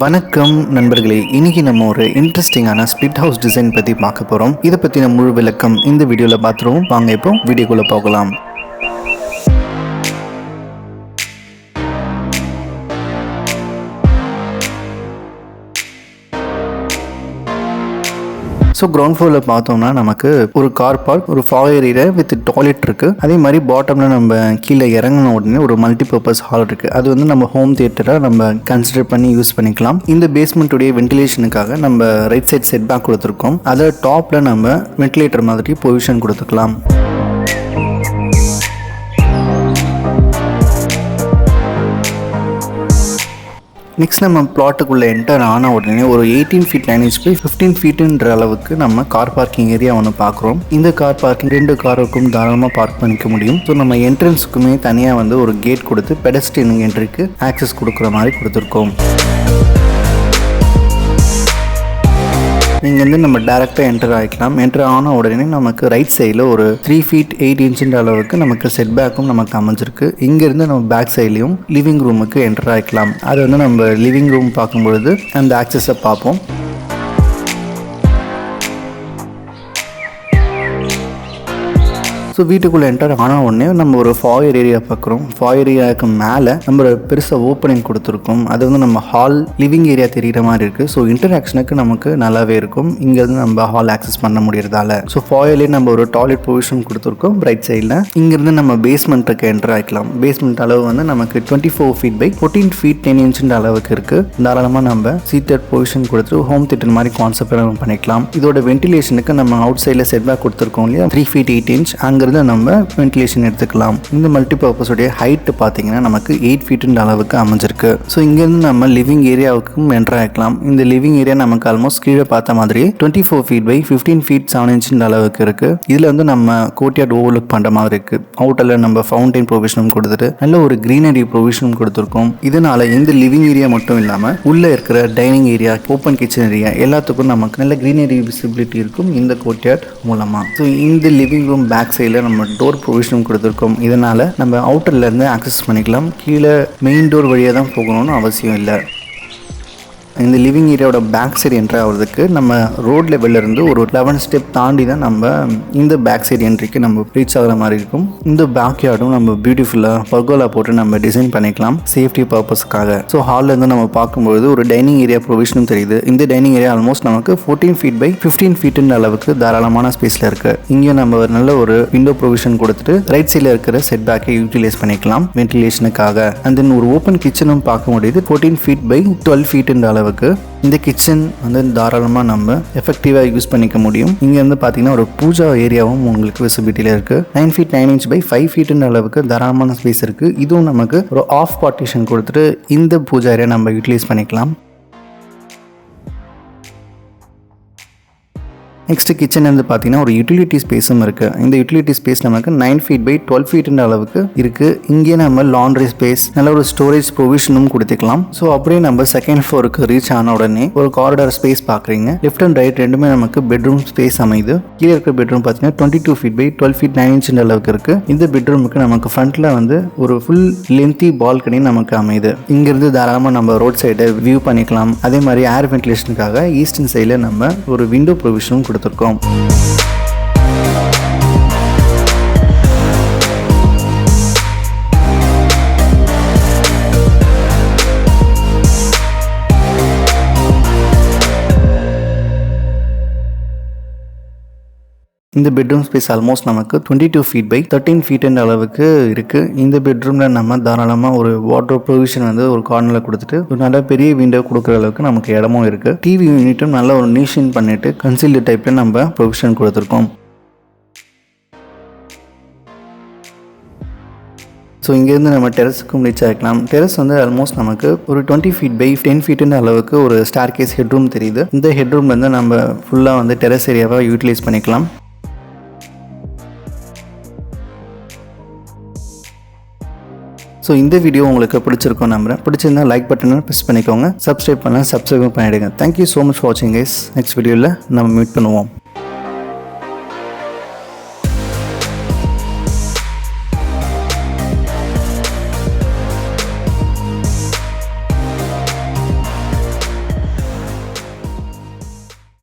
வணக்கம் நண்பர்களே, இன்னைக்கு நம்ம ஒரு இன்ட்ரெஸ்டிங்கான ஸ்பிளிட் ஹவுஸ் டிசைன் பற்றி பார்க்க போகிறோம். இதை பற்றின முழு விளக்கம் இந்த வீடியோவில் பார்த்துருவோம். வாங்க இப்போ வீடியோக்குள்ளே போகலாம். ஸோ கிரவுண்ட் ஃப்ளோரில் பார்த்தோம்னா நமக்கு ஒரு கார் பார்க், ஒரு ஃபாயர் ஏரியா வித் டாய்லெட் இருக்குது. அதே மாதிரி பாட்டமில் நம்ம கீழே இறங்கின உடனே ஒரு மல்டிபர்பஸ் ஹால் இருக்குது. அது வந்து நம்ம ஹோம் தியேட்டராக நம்ம கன்சிடர் பண்ணி யூஸ் பண்ணிக்கலாம். இந்த பேஸ்மெண்ட்டுடைய வென்டிலேஷனுக்காக நம்ம ரைட் சைட் செட் பேக் கொடுத்துருக்கோம். அதில் டாப்பில் நம்ம வென்டிலேட்டர் மாதிரி பொசிஷன் கொடுத்துக்கலாம். நெக்ஸ்ட் நம்ம பிளாட்டுக்குள்ளே என்டர் ஆன உடனே ஒரு 18 feet 9 inch பை 15 feetன்ற அளவுக்கு நம்ம கார் பார்க்கிங் ஏரியா ஒன்று பார்க்குறோம். இந்த கார் பார்க்கிங் 2 காருக்கும் தாராளமாக பார்க் பண்ணிக்க முடியும். ஸோ நம்ம என்ட்ரன்ஸுக்குமே தனியாக வந்து ஒரு கேட் கொடுத்து பெடஸ்ட்ரியன் என்ட்ரிக்கு ஆக்சஸ் கொடுக்குற மாதிரி கொடுத்துருக்கோம். நீங்கள் வந்து நம்ம டேரெக்டாக என்டர் ஆகிக்கலாம். என்டர் ஆன உடனே நமக்கு ரைட் சைடில் ஒரு 3 feet 8 inch அளவுக்கு நமக்கு செட் பேக்கும் நமக்கு அமைஞ்சிருக்கு. இங்கேருந்து நம்ம பேக் சைட்லேயும் லிவிங் ரூமுக்கு என்டர் ஆகிக்கலாம். அது வந்து நம்ம லிவிங் ரூம் பார்க்கும்பொழுது அந்த ஆக்சஸை பார்ப்போம். ஸோ வீட்டுக்குள்ளே என்டர் ஆன உடனே நம்ம ஒரு ஃபாயர் ஏரியா பார்க்குறோம். ஃபாயர் ஏரியாவுக்கு மேலே நம்ம பெருசாக ஓப்பனிங் கொடுத்துருக்கோம். அது வந்து நம்ம ஹால் லிவிங் ஏரியா தெரிகிற மாதிரி இருக்குது. ஸோ இன்டராக்ஷனுக்கு நமக்கு நல்லாவே இருக்கும். இங்கேருந்து நம்ம ஹால் ஆக்சஸ் பண்ண முடியறதால ஸோ ஃபாயர்லேயே நம்ம ஒரு டாய்லெட் பொசிஷன் கொடுத்துருக்கோம் ரைட் சைடில். இங்கேருந்து நம்ம பேஸ்மெண்ட்டுக்கு என்டர் ஆகிக்கலாம். பேஸ்மெண்ட் அளவு வந்து நமக்கு 24 feet பை 14 feet 10 inch அளவுக்கு இருக்குது. தாராளமாக நம்ம சீட்டட் பொசிஷன் கொடுத்துட்டு ஹோம் தியேட்டர் மாதிரி கான்செப்ட் நம்ம பண்ணிக்கலாம். இதோட வென்டிலேஷனுக்கு நம்ம அவுட் சைடில் செட் பேக் கொடுத்துருக்கோம் இல்லையா, 3 feet 8 inch. அங்கே நம்ம வென்டிலேஷன் எடுத்துக்கலாம். இந்த மல்டிபர்பஸ் உடைய ஹைட் பார்த்தீங்கன்னா நமக்கு 8 feet அளவுக்கு அமைஞ்சிருக்கு. ஸோ இங்கேருந்து நம்ம லிவிங் ஏரியாவுக்கும் என்டர் ஆகிக்கலாம். இந்த லிவிங் ஏரியா நமக்கு ஆல்மோஸ்ட் கீழே பார்த்த மாதிரி 24 feet பை 15 feet 7 inch அளவுக்கு இருக்கு. இதில் வந்து நம்ம கோர்ட்யார்ட் ஓவர்லுக் பண்ணுற மாதிரி இருக்கு. அவுட்டரில் நம்ம ஃபவுண்டைன் ப்ரொவிஷனும் கொடுத்துட்டு நல்ல ஒரு கிரீனரி ப்ரொவிஷனும் கொடுத்துருக்கோம். இதனால இந்த லிவிங் ஏரியா மட்டும் இல்லாமல் உள்ளே இருக்கிற dining area, open kitchen area எல்லாத்துக்கும் நமக்கு நல்ல கிரீனரி விசிபிலிட்டி இருக்கும் இந்த கோர்ட்யார்ட் மூலமாக. ஸோ இந்த லிவிங் ரூம் பேக் சைடில் நம்ம டோர் ப்ரொவிஷனும் கொடுத்துருக்கோம். இதனால நம்ம அவுட்டர்ல இருந்து ஆக்சஸ் பண்ணிக்கலாம். கீழே மெயின் டோர் வழியாக தான் போகணும்னு அவசியம் இல்லை. இந்த லிவிங் ஏரியாவோட பேக் சைடு என்ட்ரி ஆகிறதுக்கு நம்ம ரோட் லெவல்ல இருந்து ஒரு 11 ஸ்டெப் தாண்டி தான் நம்ம இந்த பேக் சைடு என்ட்ரிக்கு நம்ம ரீச் ஆகிற மாதிரி இருக்கும். இந்த பேக் யார்டும் நம்ம பியூட்டிஃபுல்லாக பர்கோலா போட்டு நம்ம டிசைன் பண்ணிக்கலாம் சேஃப்டி பர்பஸ்க்காக. ஸோ ஹாலில் இருந்து நம்ம பார்க்கும்போது ஒரு டைனிங் ஏரியா ப்ரொவிஷனும் தெரியுது. இந்த டைனிங் ஏரியா ஆல்மோஸ்ட் நமக்கு 14 feet பை 15 feet அளவுக்கு தாராளமான ஸ்பேஸில் இருக்கு. இங்கே நம்ம நல்ல ஒரு விண்டோ ப்ரொவிஷன் கொடுத்துட்டு ரைட் சைடில் இருக்கிற செட் பேக்கை யூட்டிலைஸ் பண்ணிக்கலாம் வென்டிலேஷனுக்காக. அண்ட் தென் ஒரு ஓப்பன் கிச்சனும் பார்க்க முடியுது 14 feet பை 12 feet அளவுக்கு. இந்த கிச்சன் வந்து தாராளமாக நம்ம எஃபெக்டிவாக யூஸ் பண்ணிக்க முடியும். இங்கே வந்து பார்த்தீங்கன்னா ஒரு பூஜா ஏரியாவும் உங்களுக்கு விசிபிலிட்டியில் இருக்குது. 9 feet 9 inch பை 5 feet அளவுக்கு தாராளமான ஸ்பேஸ் இருக்குது. இதுவும் நமக்கு ஒரு ஆஃப் பார்ட்டிஷன் கொடுத்துட்டு இந்த பூஜா ஏரியா நம்ம யூட்டிலைஸ் பண்ணிக்கலாம். நெக்ஸ்ட் கிச்சன் வந்து பார்த்தீங்கன்னா ஒரு யூட்டிலிட்டி ஸ்பேஸும் இருக்குது. இந்த யூட்டிலிட்டி ஸ்பேஸ் நமக்கு 9 feet பை 12 feet அளவுக்கு இருக்குது. இங்கே நம்ம லாண்ட்ரி ஸ்பேஸ், நல்ல ஒரு ஸ்டோரேஜ் ப்ரொவிஷனும் கொடுத்துக்கலாம். ஸோ அப்படியே நம்ம செகண்ட் ஃப்ளோருக்கு ரீச் ஆன உடனே ஒரு காரிடார் ஸ்பேஸ் பார்க்குறீங்க. லெஃப்ட் அண்ட் ரைட் ரெண்டுமே நமக்கு பெட்ரூம் ஸ்பேஸ் அமைது. கீழே இருக்கிற பெட்ரூம் பார்த்தீங்கன்னா 22 feet பை 12 feet 9 inch அளவுக்கு இருக்குது. இந்த பெட்ரூமுக்கு நமக்கு ஃப்ரண்ட்டில் வந்து ஒரு ஃபுல் லென்த்தி பால்கனி நமக்கு அமையுது. இங்கேருந்து தாராளமாக நம்ம ரோட் சைடை வியூ பண்ணிக்கலாம். அதே மாதிரி ஏர் வென்டிலேஷனுக்காக ஈஸ்டர்ன் சைடில் நம்ம ஒரு விண்டோ ப்ரொவிஷனும் கொடுத்துருக்கோம். இந்த பெட்ரூம் ஸ்பேஸ் ஆல்மோஸ்ட் நமக்கு 22 feet பை 13 feet அளவுக்கு இருக்கு. இந்த பெட்ரூம்ல நம்ம தாராளமாக ஒரு வார்ட்ரோப் ப்ரொவிஷன் வந்து ஒரு கார்னர்ல கொடுத்துட்டு ஒரு நல்ல பெரிய விண்டோ கொடுக்குற அளவுக்கு நமக்கு இடமும் இருக்கு. டிவி யூனிட்டும் நல்ல ஒரு நீஷன் பண்ணிட்டு கன்சீல்டு டைப்ல நம்ம ப்ரொவிஷன் கொடுத்துருக்கோம். ஸோ இங்கேருந்து நம்ம டெரஸுக்கும் ரீச் ஆகிக்கலாம். டெரஸ் வந்து ஆல்மோஸ்ட் நமக்கு ஒரு 20 feet பை 10 feet அளவுக்கு ஒரு ஸ்டார் கேஸ் ஹெட்ரூம் தெரியுது. இந்த ஹெட்ரூம்லேருந்து நம்ம ஃபுல்லாக வந்து டெரஸ் ஏரியாவை யூட்டிலைஸ் பண்ணிக்கலாம். ஸோ இந்த வீடியோ உங்களுக்கு பிடிச்சிருக்கோம் நம்புறேன். பிடிச்சிருந்தா லைக் பட்டனை ப்ரெஸ் பண்ணிக்கோங்க. சப்ஸ்கிரைப் பண்ணலாம், சப்ஸ்கிரைப் பண்ணிவிடுங்க. தேங்க்யூ ஸோ மச் ஃபார் வாட்சிங் கைஸ். நெக்ஸ்ட் வீடியோவில் நம்ம மீட் பண்ணுவோம்.